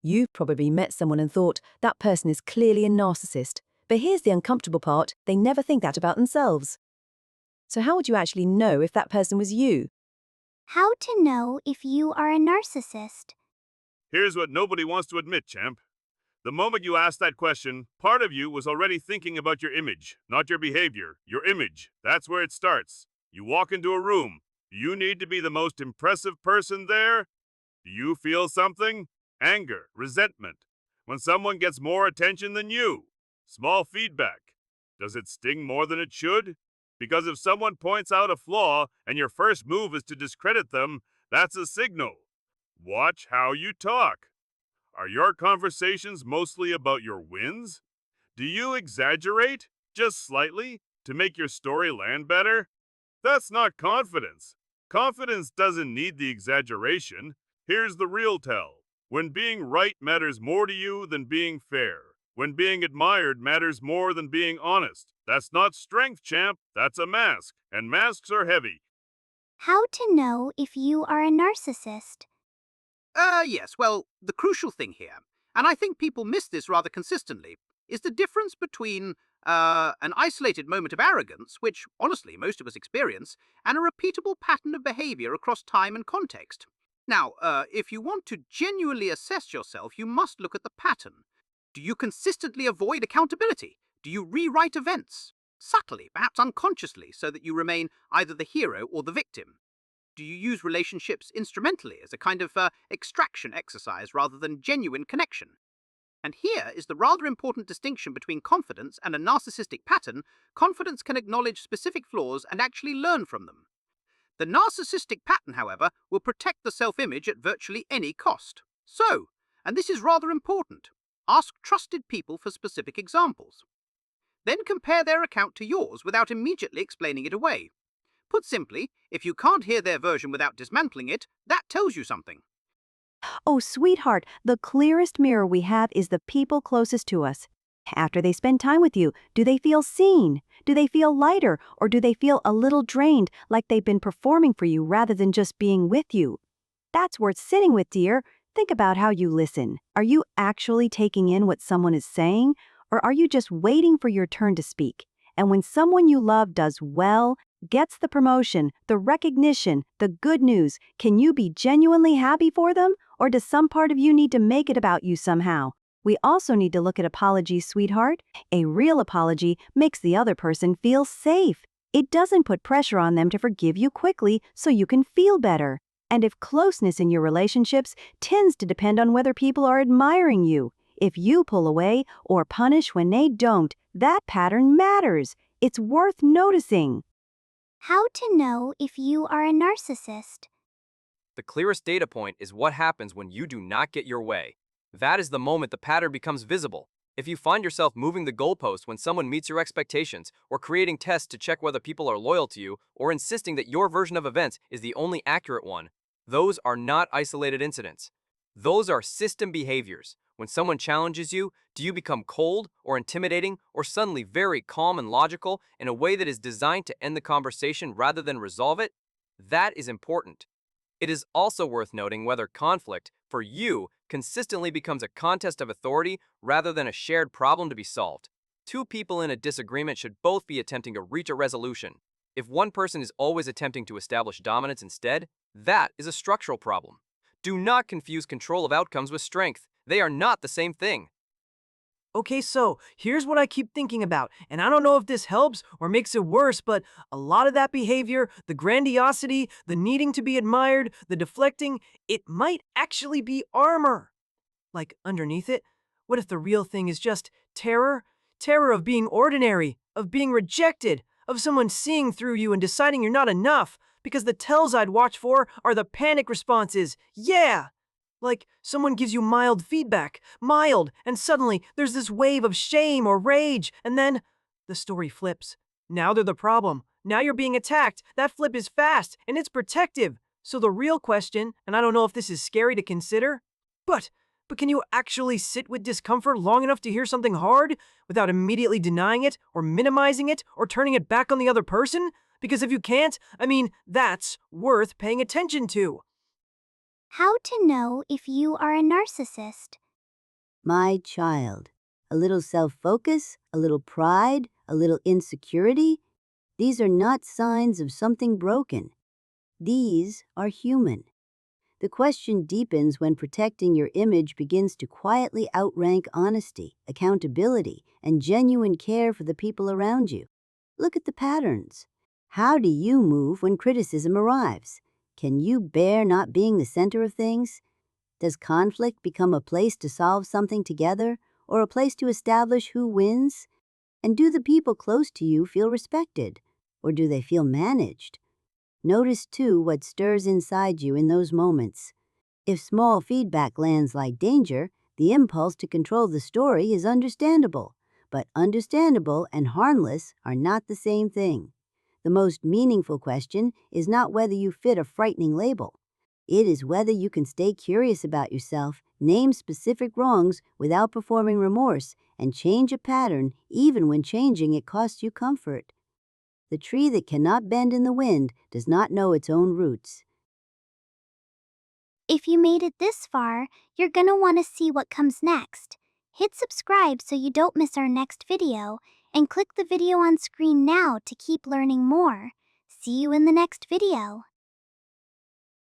You've probably met someone and thought, that person is clearly a narcissist. But here's the uncomfortable part, they never think that about themselves. So how would you actually know if that person was you? How to know if you are a narcissist. Here's what nobody wants to admit, champ. The moment you asked that question, part of you was already thinking about your image, not your behavior. Your image. That's where it starts. You walk into a room. Do you need to be the most impressive person there? Do you feel something? Anger, resentment. When someone gets more attention than you. Small feedback. Does it sting more than it should? Because if someone points out a flaw and your first move is to discredit them, that's a signal. Watch how you talk. Are your conversations mostly about your wins? Do you exaggerate, just slightly, to make your story land better? That's not confidence. Confidence doesn't need the exaggeration. Here's the real tell. When being right matters more to you than being fair. When being admired matters more than being honest. That's not strength, champ. That's a mask. And masks are heavy. How to know if you are a narcissist. Yes, well, the crucial thing here, and I think people miss this rather consistently, is the difference between an isolated moment of arrogance, which, honestly, most of us experience, and a repeatable pattern of behavior across time and context. Now, if you want to genuinely assess yourself, you must look at the pattern. Do you consistently avoid accountability? Do you rewrite events? Subtly, perhaps unconsciously, so that you remain either the hero or the victim? Do you use relationships instrumentally as a kind of extraction exercise rather than genuine connection? And here is the rather important distinction between confidence and a narcissistic pattern. Confidence can acknowledge specific flaws and actually learn from them. The narcissistic pattern, however, will protect the self-image at virtually any cost. So, and this is rather important, ask trusted people for specific examples. Then compare their account to yours without immediately explaining it away. Put simply, if you can't hear their version without dismantling it, that tells you something. Oh, sweetheart, the clearest mirror we have is the people closest to us. After they spend time with you, do they feel seen? Do they feel lighter, or do they feel a little drained, like they've been performing for you rather than just being with you? That's worth sitting with, dear. Think about how you listen. Are you actually taking in what someone is saying, or are you just waiting for your turn to speak? And when someone you love does well, gets the promotion, the recognition, the good news, can you be genuinely happy for them? Or does some part of you need to make it about you somehow? We also need to look at apologies, sweetheart. A real apology makes the other person feel safe. It doesn't put pressure on them to forgive you quickly so you can feel better. And if closeness in your relationships tends to depend on whether people are admiring you, if you pull away or punish when they don't, that pattern matters. It's worth noticing. How to know if you are a narcissist. The clearest data point is what happens when you do not get your way. That is the moment the pattern becomes visible. If you find yourself moving the goalpost when someone meets your expectations, or creating tests to check whether people are loyal to you, or insisting that your version of events is the only accurate one, those are not isolated incidents. Those are system behaviors. When someone challenges you, do you become cold or intimidating, or suddenly very calm and logical in a way that is designed to end the conversation rather than resolve it? That is important. It is also worth noting whether conflict, for you, consistently becomes a contest of authority rather than a shared problem to be solved. Two people in a disagreement should both be attempting to reach a resolution. If one person is always attempting to establish dominance instead, that is a structural problem. Do not confuse control of outcomes with strength. They are not the same thing. Okay, so here's what I keep thinking about, and I don't know if this helps or makes it worse, but a lot of that behavior, the grandiosity, the needing to be admired, the deflecting, it might actually be armor. Like, underneath it, what if the real thing is just terror? Terror of being ordinary, of being rejected, of someone seeing through you and deciding you're not enough, because the tells I'd watch for are the panic responses. Yeah! Like, someone gives you mild feedback, mild, and suddenly there's this wave of shame or rage, and then the story flips. Now they're the problem. Now you're being attacked. That flip is fast, and it's protective. So the real question, and I don't know if this is scary to consider, but can you actually sit with discomfort long enough to hear something hard without immediately denying it, or minimizing it, or turning it back on the other person? Because if you can't, that's worth paying attention to. How to know if you are a narcissist. My child. A little self-focus, a little pride, a little insecurity. These are not signs of something broken. These are human. The question deepens when protecting your image begins to quietly outrank honesty, accountability, and genuine care for the people around you. Look at the patterns. How do you move when criticism arrives? Can you bear not being the center of things? Does conflict become a place to solve something together, or a place to establish who wins? And do the people close to you feel respected, or do they feel managed? Notice, too, what stirs inside you in those moments. If small feedback lands like danger, the impulse to control the story is understandable. But understandable and harmless are not the same thing. The most meaningful question is not whether you fit a frightening label. It is whether you can stay curious about yourself, name specific wrongs without performing remorse, and change a pattern even when changing it costs you comfort. The tree that cannot bend in the wind does not know its own roots. If you made it this far, you're gonna want to see what comes next. Hit subscribe so you don't miss our next video, and click the video on screen now to keep learning more. See you in the next video.